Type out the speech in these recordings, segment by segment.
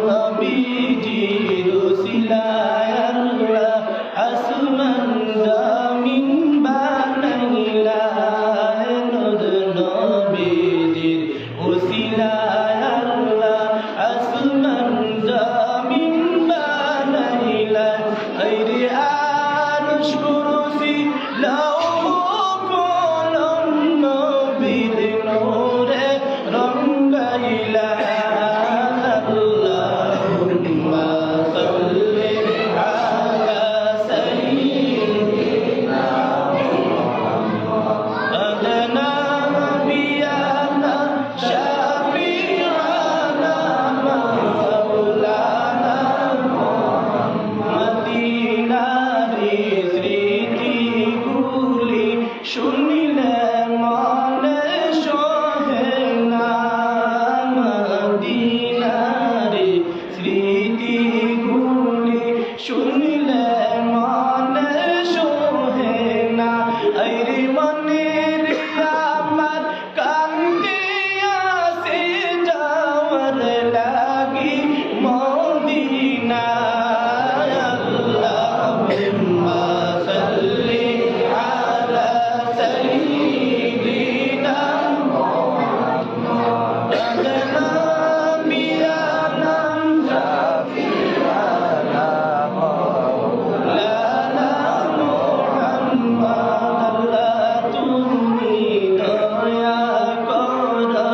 নবীজির উসিলায় আল্লাহ আসমান জমিন বানাইলা নূর নবীজির উসিলায় আল্লাহ আসমান জমিন বানাইলা আইরে আরশ কুরসি লৌহ কলম নবীর নূরে রঙ্গাইলা শুনিলে মনে সহে না মদিনারে স্মৃতিগুলি শুনিলে মনে সহে না আইরে মনের আমার কান্দে আসে যাওয়ার লাগি মদিনা আল্লাহুম্মা সাল্লি আলা সাইয়্যিদিনা মুহাম্মদ নবিয়ানা শাফিআনা মাওলানা মুহাম্মদ আল্লাহ তুমি দয়া করো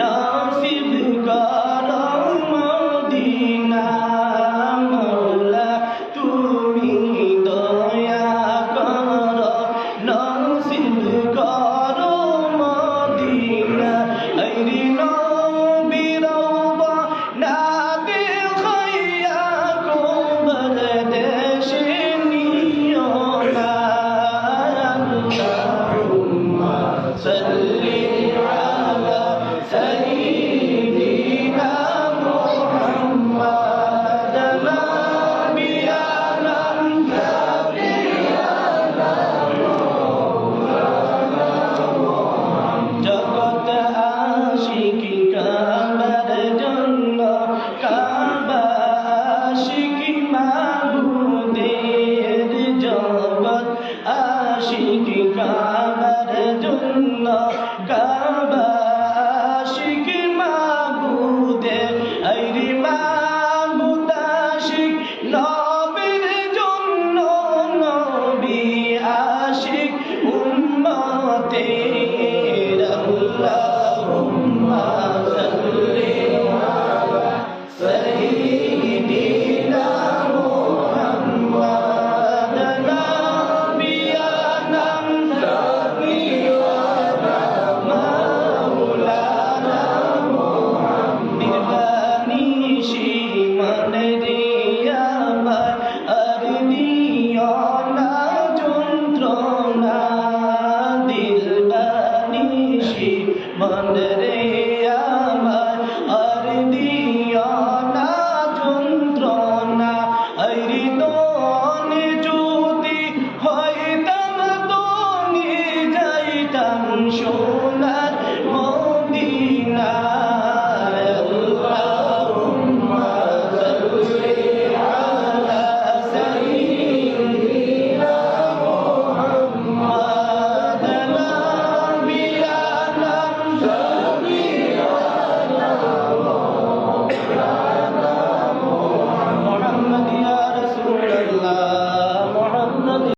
নসিব করো মদিনা মাওলা তুমি দয়া করো নসিব করো মদিনা আইরে নবীর রওবা না দেখাইয়া কবর দেশে নিও না আল্লাহুম্মা সাল্লি আলা সাইয়্যিদিনা মুহাম্মদ নবিয়ানা শাফিআনা জগৎ আশিকি কাবার জন্য কাবা আশিকি মাবুদের জগৎ আশিকি কাবার জন্য কাবা আশিকি মাবুদের আইরে মাবুদ আশিক নবীর জন্য নবী আশিক উম্মতের আল্লাহুম্মা সাল্লি আলা সাইয়্যিদিনা মুহাম্মদ নবিয়ানা শাফিআনা মাওলানা মুহাম্মদ নিশি মনে রে আমার আর দিও না যন্ত্রণা দিল বানিশি মনে রে আমার আর দিও না যন্ত্রণা আইরে দনে যদি হইতাম দনে যাইতাম সোনার মদিনা আল্লাহুম্মা সাল্লি আলা সাইয়্যিদিনা মুহাম্মদ নবিয়ানা শাফিআনা